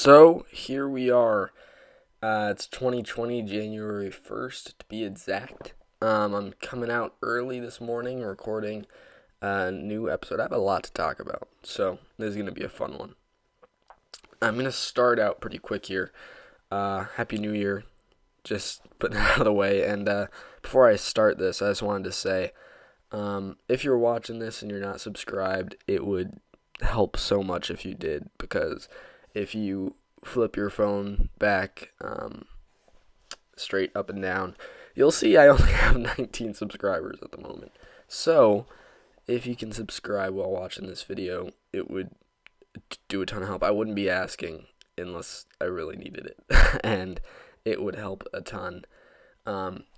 So here we are. It's 2020, January 1st to be exact. I'm coming out early this morning, recording a new episode. I have a lot to talk about, so this is going to be a fun one. I'm going to start out pretty quick here. Happy New Year. Just putting that out of the way. And before I start this, I just wanted to say, if you're watching this and you're not subscribed, it would help so much if you did, because if you flip your phone back straight up and down, you'll see I only have 19 subscribers at the moment. So if you can subscribe while watching this video, it would do a ton of help. I wouldn't be asking unless I really needed it. And it would help a ton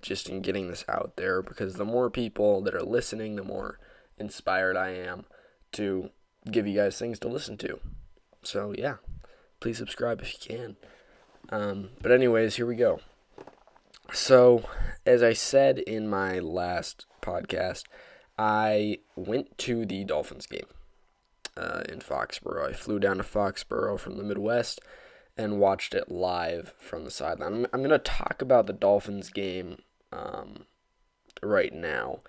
just in getting this out there, because the more people that are listening, the more inspired I am to give you guys things to listen to. So yeah, please subscribe if you can. But anyways, here we go. So, as I said in my last podcast, I went to the Dolphins game in Foxborough. I flew down to Foxborough from the Midwest and watched it live from the sideline. I'm going to talk about the Dolphins game right now,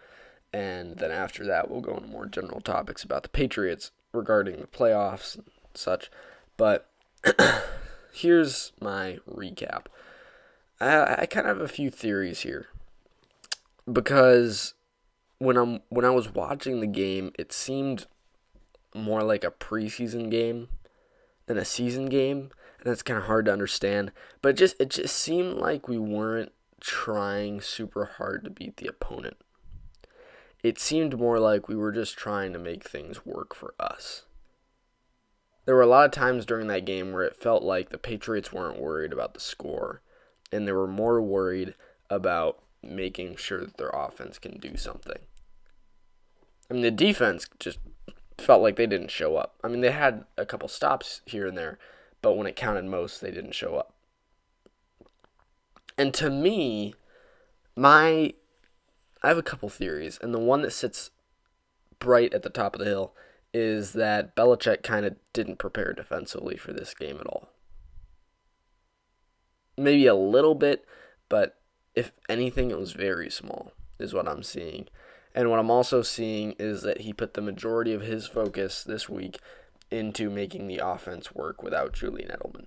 and then after that we'll go into more general topics about the Patriots regarding the playoffs and such. But here's my recap. I kind of have a few theories here, because when I was watching the game, it seemed more like a preseason game than a season game, and that's kind of hard to understand. But it just seemed like we weren't trying super hard to beat the opponent. It seemed more like we were just trying to make things work for us. There were a lot of times during that game where it felt like the Patriots weren't worried about the score, and they were more worried about making sure that their offense can do something. I mean, the defense just felt like they didn't show up. I mean, they had a couple stops here and there, but when it counted most, they didn't show up. And to me, I have a couple theories, and the one that sits bright at the top of the hill is that Belichick kind of didn't prepare defensively for this game at all. Maybe a little bit, but if anything, it was very small, is what I'm seeing. And what I'm also seeing is that he put the majority of his focus this week into making the offense work without Julian Edelman.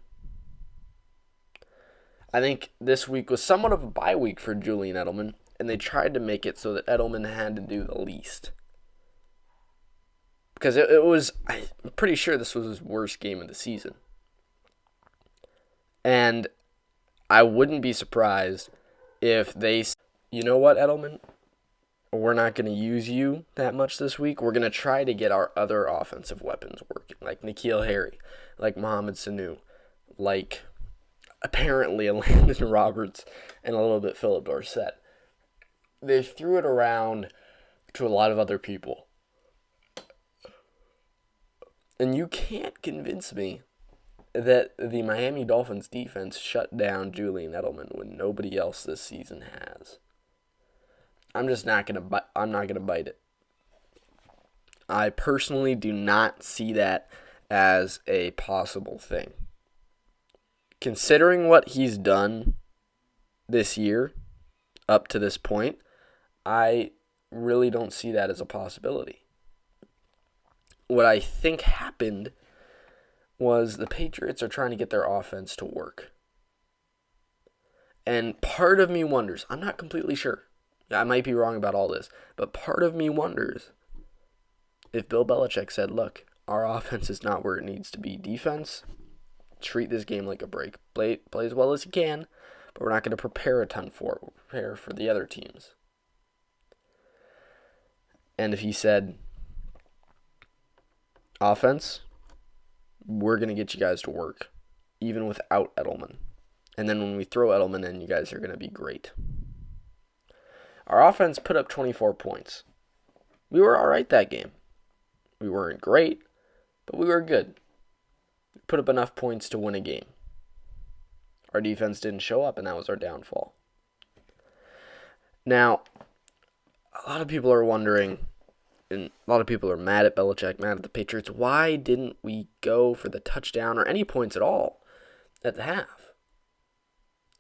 I think this week was somewhat of a bye week for Julian Edelman, and they tried to make it so that Edelman had to do the least. Because I'm pretty sure this was his worst game of the season. And I wouldn't be surprised if they, you know what, Edelman? We're not going to use you that much this week. We're going to try to get our other offensive weapons working, like N'Keal Harry, like Mohamed Sanu, like apparently Landon Roberts, and a little bit Philip Dorsett. They threw it around to a lot of other people. And you can't convince me that the Miami Dolphins defense shut down Julian Edelman when nobody else this season has. I'm not gonna bite it. I personally do not see that as a possible thing. Considering what he's done this year up to this point, I really don't see that as a possibility. What I think happened was the Patriots are trying to get their offense to work. And part of me wonders, I'm not completely sure, I might be wrong about all this, but part of me wonders if Bill Belichick said, look, our offense is not where it needs to be. Defense, treat this game like a break. Play as well as you can, but we're not going to prepare a ton for it. We'll prepare for the other teams. And if he said, offense, we're going to get you guys to work, even without Edelman. And then when we throw Edelman in, you guys are going to be great. Our offense put up 24 points. We were all right that game. We weren't great, but we were good. We put up enough points to win a game. Our defense didn't show up, and that was our downfall. Now, a lot of people are wondering, and a lot of people are mad at Belichick, mad at the Patriots. Why didn't we go for the touchdown or any points at all at the half.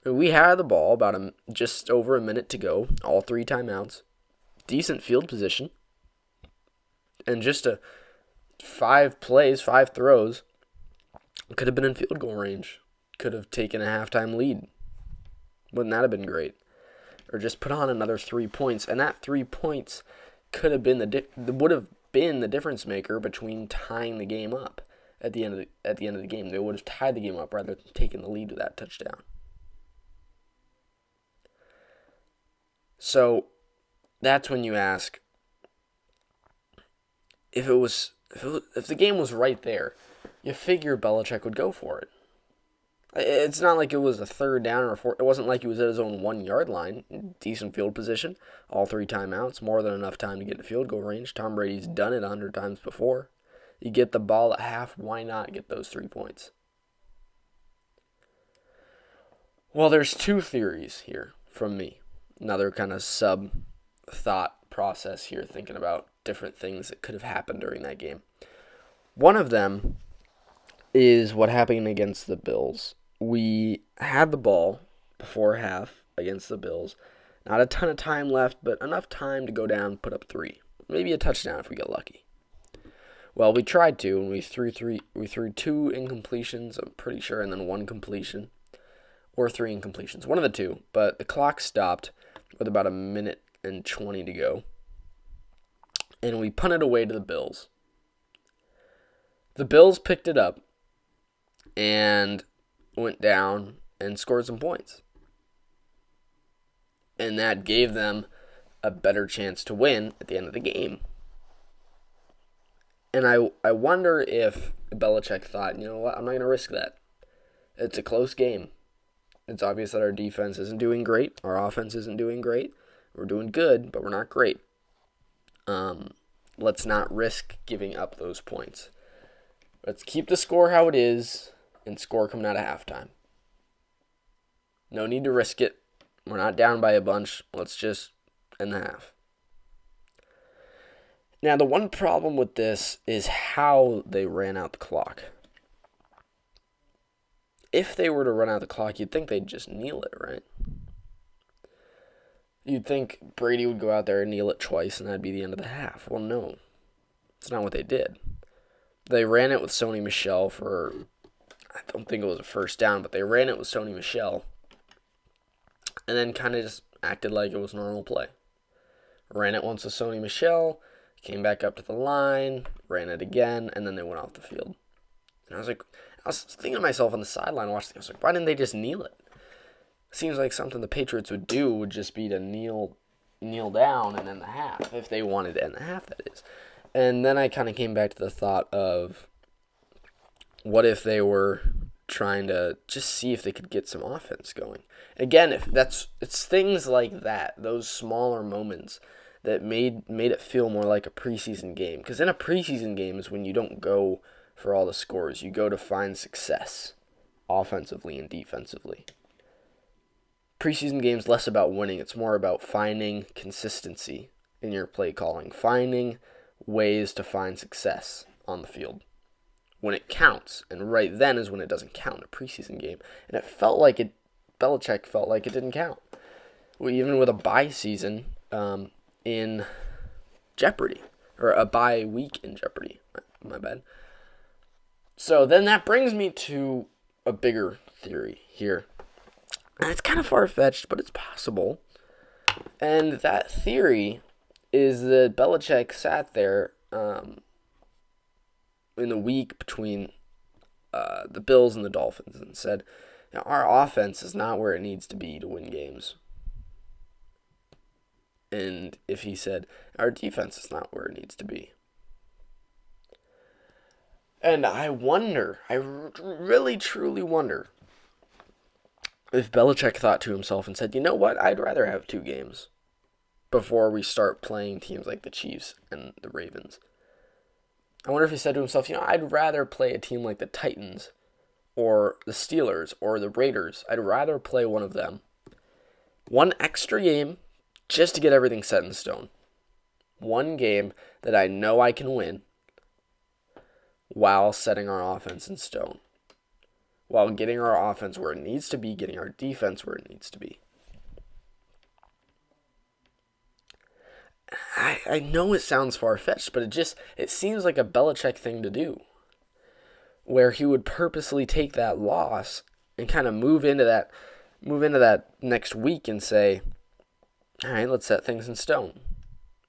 We had the ball about just over a minute to go, all 3 timeouts, decent field position, and just 5 plays, 5 throws, could have been in field goal range. Could have taken a halftime lead. Wouldn't that have been great? Or just put on another 3 points, and that 3 points could have been would have been the difference maker between tying the game up at the end of the game. They would have tied the game up rather than taking the lead with that touchdown. So that's when you ask, if the game was right there, you figure Belichick would go for it. It's not like it was a 3rd down or a 4th. It wasn't like he was at his own 1-yard line. Decent field position, all 3 timeouts, more than enough time to get in field goal range. Tom Brady's done it 100 times before. You get the ball at half, why not get those 3 points? Well, there's 2 theories here from me. Another kind of sub-thought process here, thinking about different things that could have happened during that game. One of them is what happened against the Bills. We had the ball before half against the Bills. Not a ton of time left, but enough time to go down and put up 3. Maybe a touchdown if we get lucky. Well, we tried to, and we threw 2 incompletions, I'm pretty sure, and then 1 completion. Or 3 incompletions. One of the 2, but the clock stopped with about a minute and 20 to go. And we punted away to the Bills. The Bills picked it up and went down and scored some points. And that gave them a better chance to win at the end of the game. And I wonder if Belichick thought, you know what, I'm not going to risk that. It's a close game. It's obvious that our defense isn't doing great. Our offense isn't doing great. We're doing good, but we're not great. Let's not risk giving up those points. Let's keep the score how it is and score coming out of halftime. No need to risk it. We're not down by a bunch. Let's just end the half. Now, the one problem with this is how they ran out the clock. If they were to run out the clock, you'd think they'd just kneel it, right? You'd think Brady would go out there and kneel it twice, and that'd be the end of the half. Well, no. It's not what they did. They ran it with Sony Michel for, I don't think it was a first down, but they ran it with Sony Michel, and then kind of just acted like it was normal play. Ran it once with Sony Michel, came back up to the line, ran it again, and then they went off the field. And I was thinking to myself on the sideline watching, I was like, why didn't they just kneel it? Seems like something the Patriots would do would just be to kneel down and end the half, if they wanted to end the half, that is. And then I kind of came back to the thought of, what if they were trying to just see if they could get some offense going? Again, it's things like that, those smaller moments that made it feel more like a preseason game. Because in a preseason game is when you don't go for all the scores. You go to find success, offensively and defensively. Preseason game's less about winning. It's more about finding consistency in your play calling. Finding ways to find success on the field when it counts. And right then is when it doesn't count, a preseason game. And Belichick felt like it didn't count. Even with a bye season in jeopardy. Or a bye week in jeopardy. My bad. So then that brings me to a bigger theory here. And it's kind of far-fetched, but it's possible. And that theory is that Belichick sat there in the week between the Bills and the Dolphins and said, our offense is not where it needs to be to win games. And if he said, our defense is not where it needs to be. And I really truly wonder, if Belichick thought to himself and said, you know what, I'd rather have 2 games before we start playing teams like the Chiefs and the Ravens. I wonder if he said to himself, I'd rather play a team like the Titans or the Steelers or the Raiders. I'd rather play one of them. 1 extra game just to get everything set in stone. 1 game that I know I can win while setting our offense in stone. while getting our offense where it needs to be, getting our defense where it needs to be. I know it sounds far-fetched, but it seems like a Belichick thing to do, where he would purposely take that loss and kind of move into that next week and say, all right, let's set things in stone.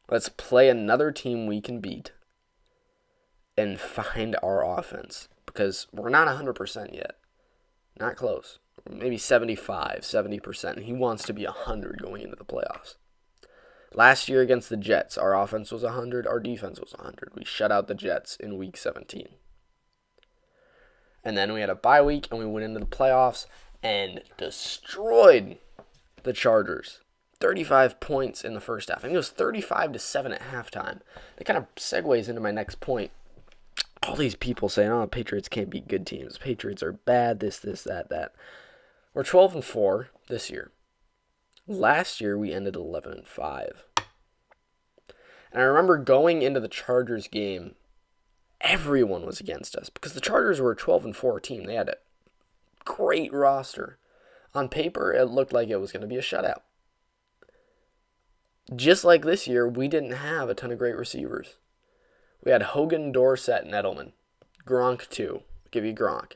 Let's play another team we can beat and find our offense, because we're not 100% yet. Not close. Maybe 75, 70%. And he wants to be 100 going into the playoffs. Last year against the Jets, our offense was 100, our defense was 100. We shut out the Jets in Week 17. And then we had a bye week, and we went into the playoffs and destroyed the Chargers. 35 points in the first half. I think it was 35-7 at halftime. That kind of segues into my next point. All these people saying, oh, Patriots can't beat good teams. Patriots are bad, this, that. We're 12-4 this year. Last year, we ended 11-5. And I remember going into the Chargers game, everyone was against us because the Chargers were a 12-4 team. They had a great roster. On paper, it looked like it was going to be a shutout. Just like this year, we didn't have a ton of great receivers. We had Hogan, Dorsett, and Edelman. Gronk, too. I'll give you Gronk.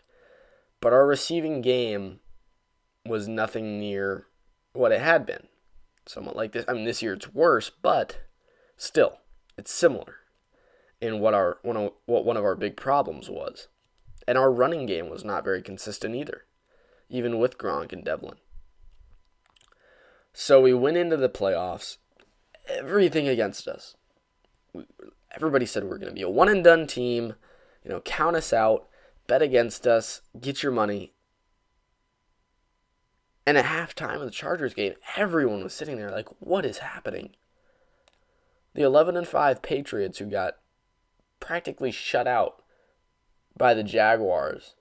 But our receiving game was nothing near what it had been. Somewhat like this. I mean, this year it's worse, but still, it's similar in what one of our big problems was. And our running game was not very consistent either, even with Gronk and Devlin. So we went into the playoffs, everything against us. Everybody said we were going to be a one-and-done team, count us out, bet against us, get your money. And at halftime of the Chargers game, everyone was sitting there like, what is happening? The 11-5 Patriots, who got practically shut out by the Jaguars,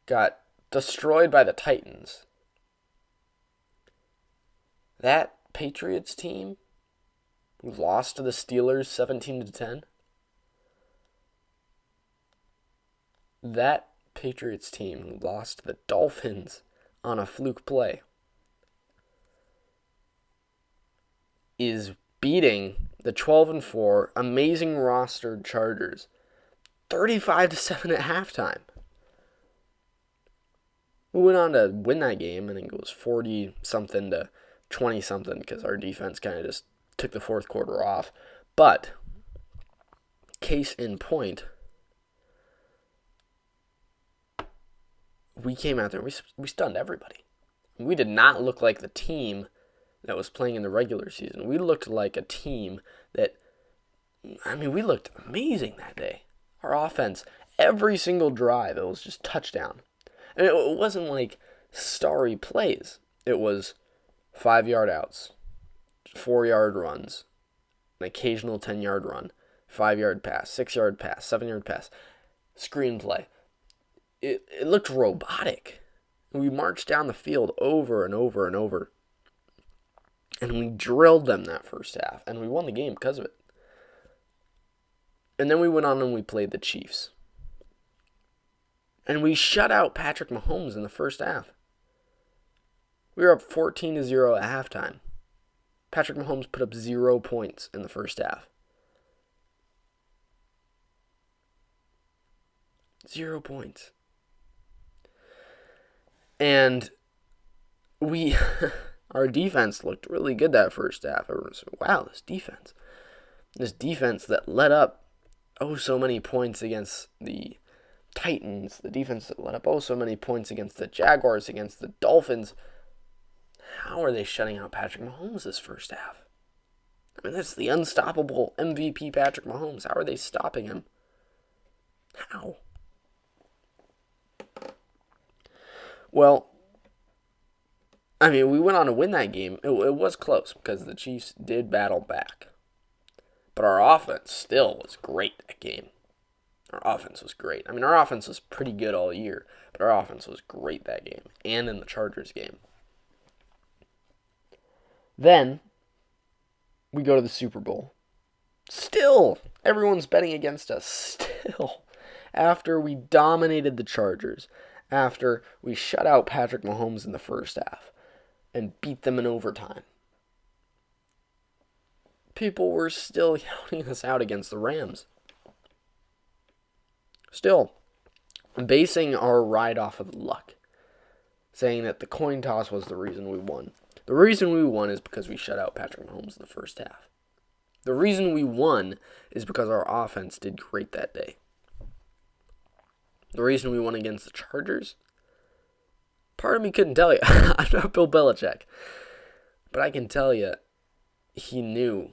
got destroyed by the Titans. That Patriots team who lost to the Steelers 17-10. That Patriots team who lost to the Dolphins on a fluke play is beating the 12-4 amazing rostered Chargers 35-7 at halftime. We went on to win that game. I think it was 40-something to 20-something because our defense kind of just took the fourth quarter off. But, case in point, we came out there and we stunned everybody. We did not look like the team that was playing in the regular season. We looked like a team that, we looked amazing that day. Our offense, every single drive, it was just touchdown. And it wasn't like starry plays. It was 5-yard outs, 4-yard runs, an occasional 10-yard run, 5-yard pass, 6-yard pass, 7-yard pass, screenplay. It looked robotic. We marched down the field over and over and over. And we drilled them that first half. And we won the game because of it. And then we went on and we played the Chiefs. And we shut out Patrick Mahomes in the first half. We were up 14-0 at halftime. Patrick Mahomes put up 0 points in the first half. 0 points. And our defense looked really good that first half. Everyone said, wow, this defense that let up so many points against the Titans, the defense that let up so many points against the Jaguars, against the Dolphins. How are they shutting out Patrick Mahomes this first half? That's the unstoppable MVP Patrick Mahomes. How are they stopping him? How? Well, we went on to win that game. It was close because the Chiefs did battle back. But our offense still was great that game. Our offense was great. Our offense was pretty good all year, but our offense was great that game and in the Chargers game. Then, we go to the Super Bowl. Still, everyone's betting against us. Still, after we dominated the Chargers, after we shut out Patrick Mahomes in the first half and beat them in overtime. People were still yelling us out against the Rams. Still basing our ride off of luck, saying that the coin toss was the reason we won. The reason we won is because we shut out Patrick Mahomes in the first half. The reason we won is because our offense did great that day. The reason we won against the Chargers, part of me couldn't tell you. I'm not Bill Belichick. But I can tell you, he knew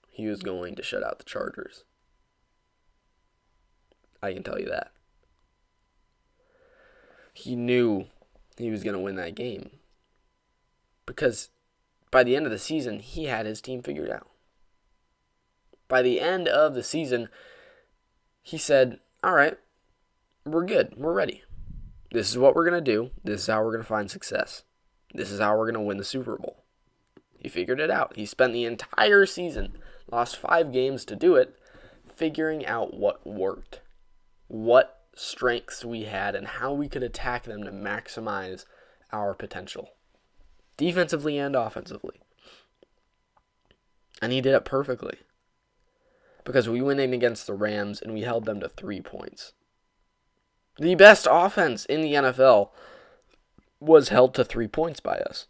he was going to shut out the Chargers. I can tell you that. He knew he was going to win that game. Because by the end of the season, he had his team figured out. By the end of the season, he said, all right, we're good. We're ready. This is what we're going to do. This is how we're going to find success. This is how we're going to win the Super Bowl. He figured it out. He spent the entire season, lost 5 games to do it, figuring out what worked, what strengths we had, and how we could attack them to maximize our potential, defensively and offensively. And he did it perfectly. Because we went in against the Rams and we held them to 3 points. The best offense in the NFL was held to 3 points by us.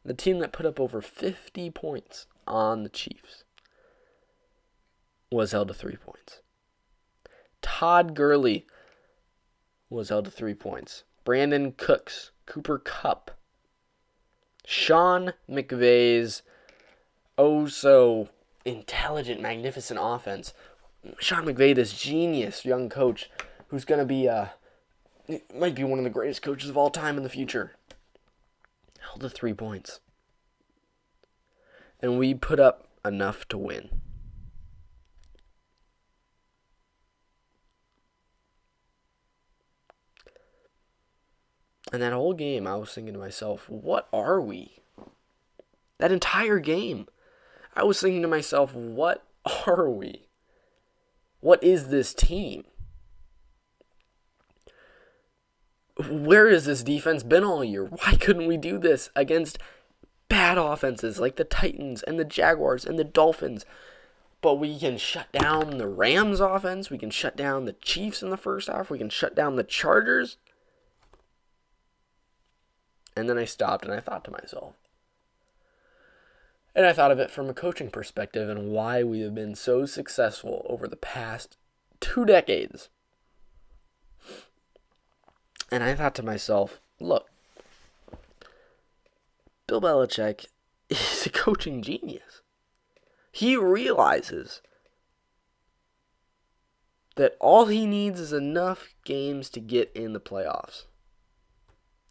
The team that put up over 50 points on the Chiefs was held to 3 points. Todd Gurley was held to 3 points. Brandon Cooks, Cooper Kupp, Sean McVay's so intelligent, magnificent offense. Sean McVay, this genius young coach who's going to be, might be one of the greatest coaches of all time in the future. Held to 3 points. And we put up enough to win. And that whole game, I was thinking to myself, what are we? That entire game, I was thinking to myself, what are we? What is this team? Where has this defense been all year? Why couldn't we do this against bad offenses like the Titans and the Jaguars and the Dolphins? But we can shut down the Rams offense. We can shut down the Chiefs in the first half. We can shut down the Chargers. And then I stopped and I thought to myself. And I thought of it from a coaching perspective and why we have been so successful over the past 2 decades. And I thought to myself, look, Bill Belichick is a coaching genius. He realizes that all he needs is enough games to get in the playoffs.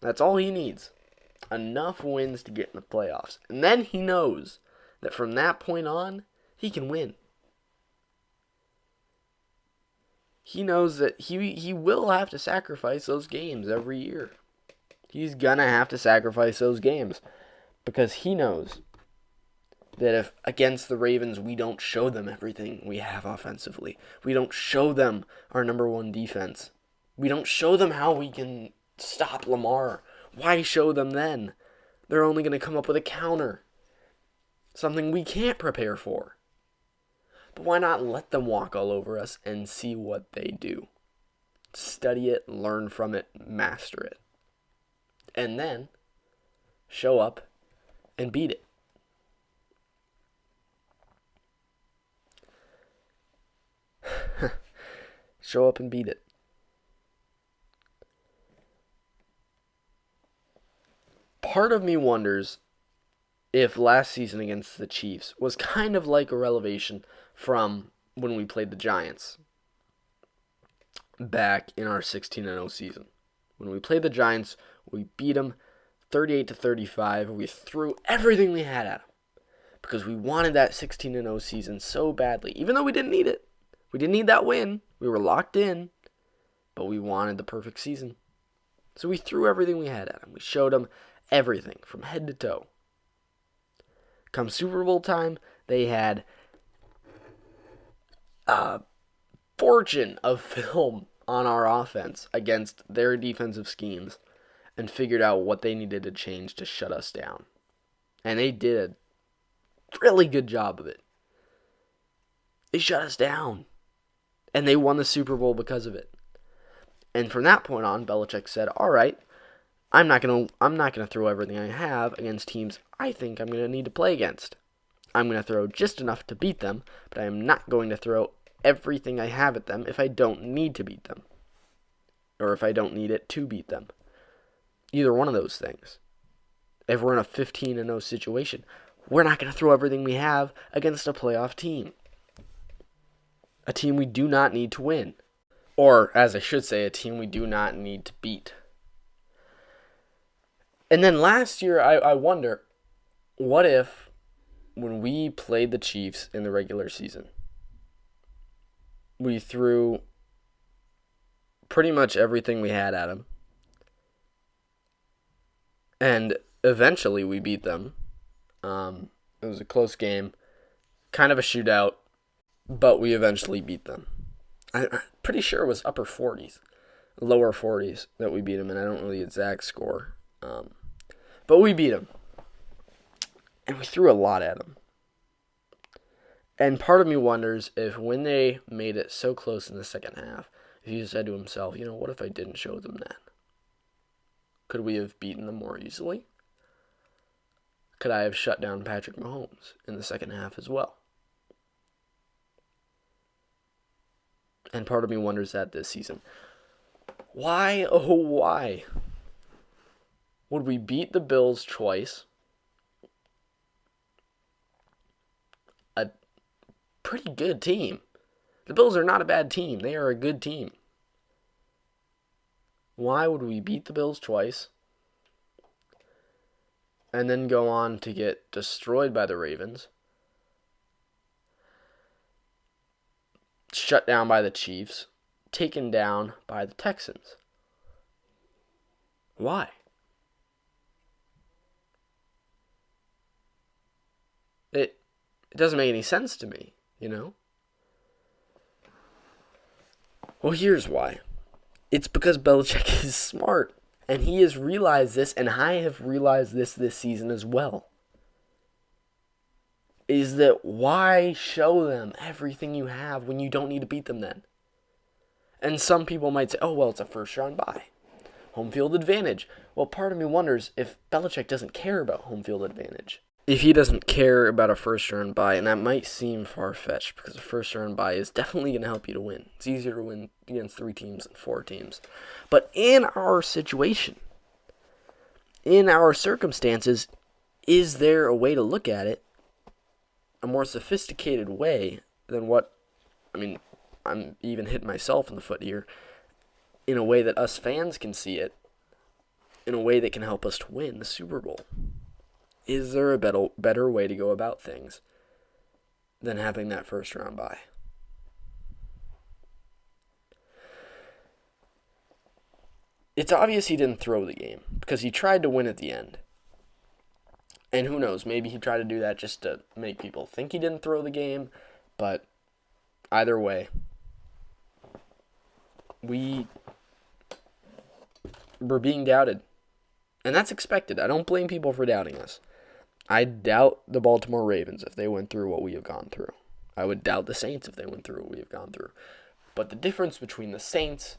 That's all he needs. Enough wins to get in the playoffs. And then he knows that from that point on, he can win. He knows that he will have to sacrifice those games every year. He's going to have to sacrifice those games. Because he knows that if against the Ravens we don't show them everything we have offensively, we don't show them our number 1 defense, we don't show them how we can stop Lamar, why show them then? They're only going to come up with a counter. Something we can't prepare for. But why not let them walk all over us and see what they do? Study it, learn from it, master it. And then show up and beat it. Show up and beat it. Part of me wonders if last season against the Chiefs was kind of like a revelation from when we played the Giants back in our 16-0 season. When we played the Giants, we beat them 38-35. We threw everything we had at them because we wanted that 16-0 season so badly. Even though we didn't need it. We didn't need that win. We were locked in, but we wanted the perfect season. So we threw everything we had at them. We showed them everything from head to toe. Come Super Bowl time, they had fortune of film on our offense against their defensive schemes and figured out what they needed to change to shut us down. And they did a really good job of it. They shut us down. And they won the Super Bowl because of it. And from that point on, Belichick said, all right, I'm not gonna throw everything I have against teams I think I'm gonna need to play against. I'm gonna throw just enough to beat them, but I am not going to throw everything I have at them if I don't need to beat them. Or if I don't need it to beat them. Either one of those things. If we're in a 15-0 situation, we're not going to throw everything we have against a playoff team. A team we do not need to win. Or, as I should say, a team we do not need to beat. And then last year, I wonder, what if, when we played the Chiefs in the regular season, we threw pretty much everything we had at them, and eventually we beat them. It was a close game, kind of a shootout, but we eventually beat them. I'm pretty sure it was upper 40s, lower 40s that we beat them, and I don't know the exact score. But we beat them, and we threw a lot at them. And part of me wonders if when they made it so close in the second half, if he said to himself, what if I didn't show them that? Could we have beaten them more easily? Could I have shut down Patrick Mahomes in the second half as well? And part of me wonders that this season. Why, oh why, would we beat the Bills twice? A pretty good team. The Bills are not a bad team. They are a good team. Why would we beat the Bills twice and then go on to get destroyed by the Ravens, shut down by the Chiefs, taken down by the Texans? Why? It doesn't make any sense to me, Well, here's why. It's because Belichick is smart, and he has realized this, and I have realized this season as well. Is that why show them everything you have when you don't need to beat them then? And some people might say, oh, well, it's a first-round bye. Home field advantage. Well, part of me wonders if Belichick doesn't care about home field advantage. If he doesn't care about a first-round bye, and that might seem far-fetched because a first-round bye is definitely going to help you to win. It's easier to win against 3 teams than 4 teams. But in our situation, in our circumstances, is there a way to look at it, a more sophisticated way than I'm even hitting myself in the foot here, in a way that us fans can see it, in a way that can help us to win the Super Bowl? Is there a better way to go about things than having that first round bye? It's obvious he didn't throw the game because he tried to win at the end. And who knows, maybe he tried to do that just to make people think he didn't throw the game. But either way, we were being doubted. And that's expected. I don't blame people for doubting us. I doubt the Baltimore Ravens if they went through what we have gone through. I would doubt the Saints if they went through what we have gone through. But the difference between the Saints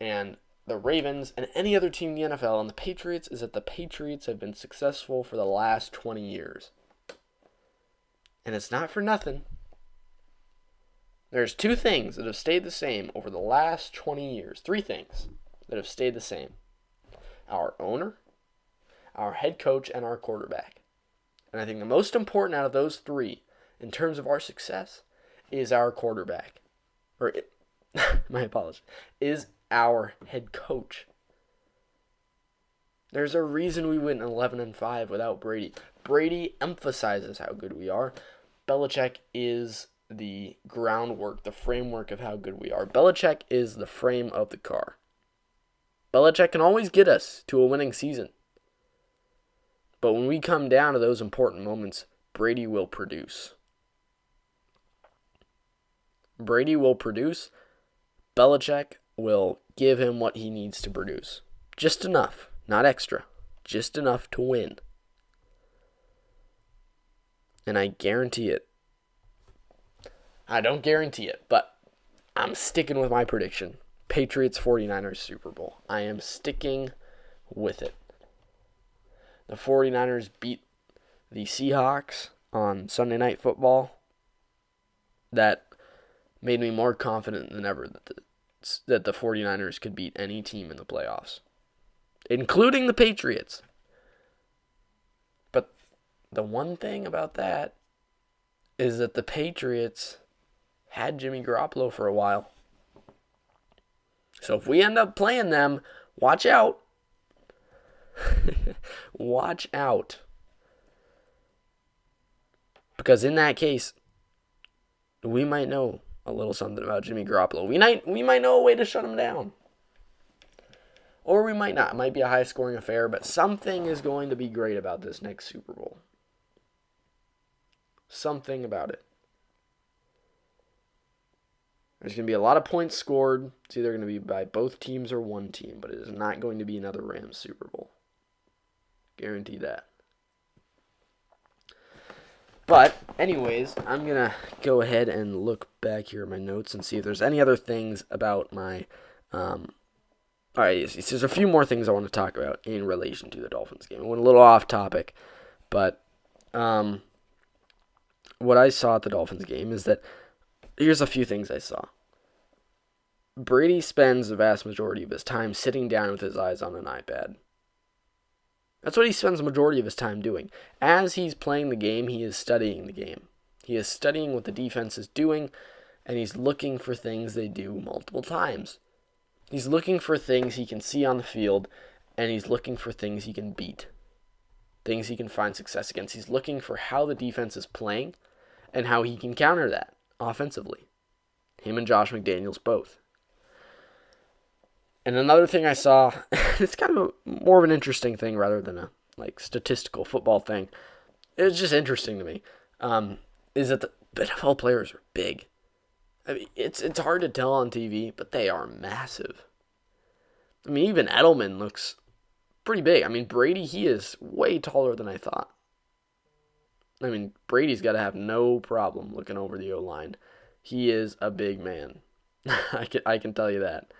and the Ravens and any other team in the NFL and the Patriots is that the Patriots have been successful for the last 20 years. And it's not for nothing. There's 2 things that have stayed the same over the last 20 years. 3 things that have stayed the same. Our owner, our head coach, and our quarterback. And I think the most important out of those 3, in terms of our success, is our quarterback. My apologies. Is our head coach. There's a reason we went 11-5 without Brady. Brady emphasizes how good we are. Belichick is the groundwork, the framework of how good we are. Belichick is the frame of the car. Belichick can always get us to a winning season. But when we come down to those important moments, Brady will produce. Brady will produce, Belichick will give him what he needs to produce. Just enough, not extra. Just enough to win. And I guarantee it. I don't guarantee it, but I'm sticking with my prediction. Patriots 49ers Super Bowl. I am sticking with it. The 49ers beat the Seahawks on Sunday Night Football. That made me more confident than ever that the 49ers could beat any team in the playoffs, including the Patriots. But the one thing about that is that the Patriots had Jimmy Garoppolo for a while. So if we end up playing them, watch out. Watch out. Because in that case, we might know a little something about Jimmy Garoppolo. We might know a way to shut him down. Or we might not. It might be a high-scoring affair, but something is going to be great about this next Super Bowl. Something about it. There's going to be a lot of points scored. It's either going to be by both teams or one team, but it is not going to be another Rams Super Bowl. Guarantee that. But, anyways, I'm going to go ahead and look back here at my notes and see if there's any other things about my... Alright, there's a few more things I want to talk about in relation to the Dolphins game. I went a little off topic, but what I saw at the Dolphins game is that here's a few things I saw. Brady spends the vast majority of his time sitting down with his eyes on an iPad. That's what he spends the majority of his time doing. As he's playing the game, he is studying the game. He is studying what the defense is doing, and he's looking for things they do multiple times. He's looking for things he can see on the field, and he's looking for things he can beat. Things he can find success against. He's looking for how the defense is playing and how he can counter that offensively. Him and Josh McDaniels both. And another thing I saw, it's kind of more of an interesting thing rather than a statistical football thing. It was just interesting to me. Is that the NFL players are big. I mean, it's hard to tell on TV, but they are massive. I mean, even Edelman looks pretty big. I mean, Brady, he is way taller than I thought. I mean, Brady's got to have no problem looking over the O-line. He is a big man. I can tell you that.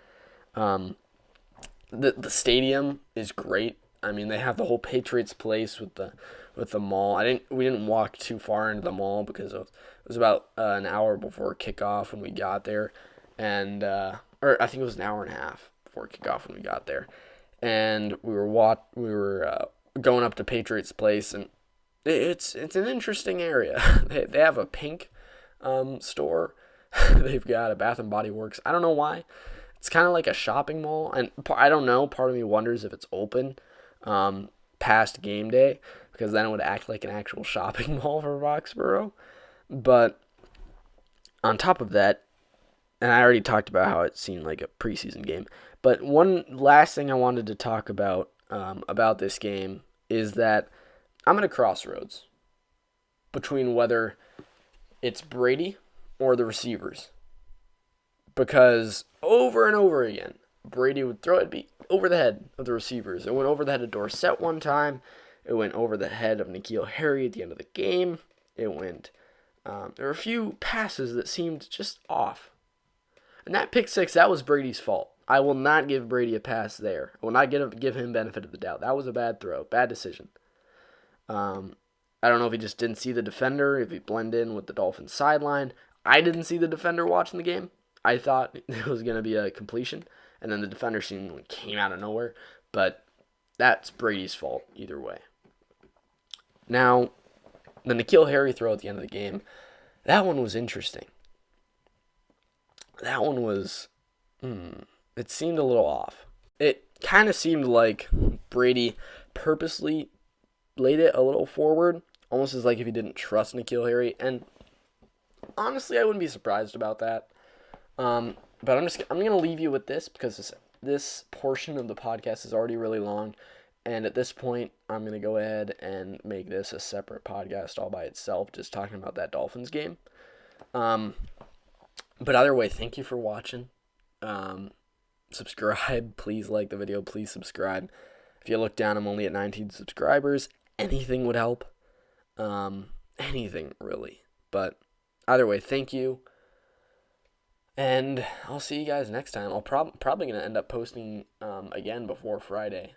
The stadium is great. I mean, they have the whole Patriots place with the mall. We didn't walk too far into the mall because it was about an hour before kickoff when we got there, and or I think it was an hour and a half before kickoff when we got there, and we were going up to Patriots place, and it's an interesting area. They have a pink store. They've got a Bath and Body Works. I don't know why. It's kind of like a shopping mall, and I don't know. Part of me wonders if it's open past game day, because then it would act like an actual shopping mall for Roxborough. But on top of that, and I already talked about how it seemed like a preseason game, but one last thing I wanted to talk about this game is that I'm at a crossroads between whether it's Brady or the receivers. Because over and over again, Brady would throw it over the head of the receivers. It went over the head of Dorsett one time. It went over the head of N'Keal Harry at the end of the game. It went... there were a few passes that seemed just off. And that pick six, that was Brady's fault. I will not give Brady a pass there. I will not give him benefit of the doubt. That was a bad throw, bad decision. I don't know if he just didn't see the defender, if he blended in with the Dolphins sideline. I didn't see the defender watching the game. I thought it was going to be a completion, and then the defender came out of nowhere. But that's Brady's fault either way. Now, the N'Keal Harry throw at the end of the game, that one was interesting. That one was, it seemed a little off. It kind of seemed like Brady purposely laid it a little forward, almost as like if he didn't trust N'Keal Harry, and honestly, I wouldn't be surprised about that. But I'm going to leave you with this because this portion of the podcast is already really long. And at this point, I'm going to go ahead and make this a separate podcast all by itself, just talking about that Dolphins game. But either way, thank you for watching. Subscribe. Please like the video. Please subscribe. If you look down, I'm only at 19 subscribers. Anything would help. Anything, really. But either way, thank you. And I'll see you guys next time. I'll probably going to end up posting again before Friday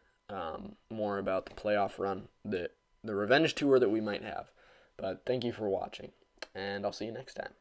more about the playoff run, the revenge tour that we might have. But thank you for watching, and I'll see you next time.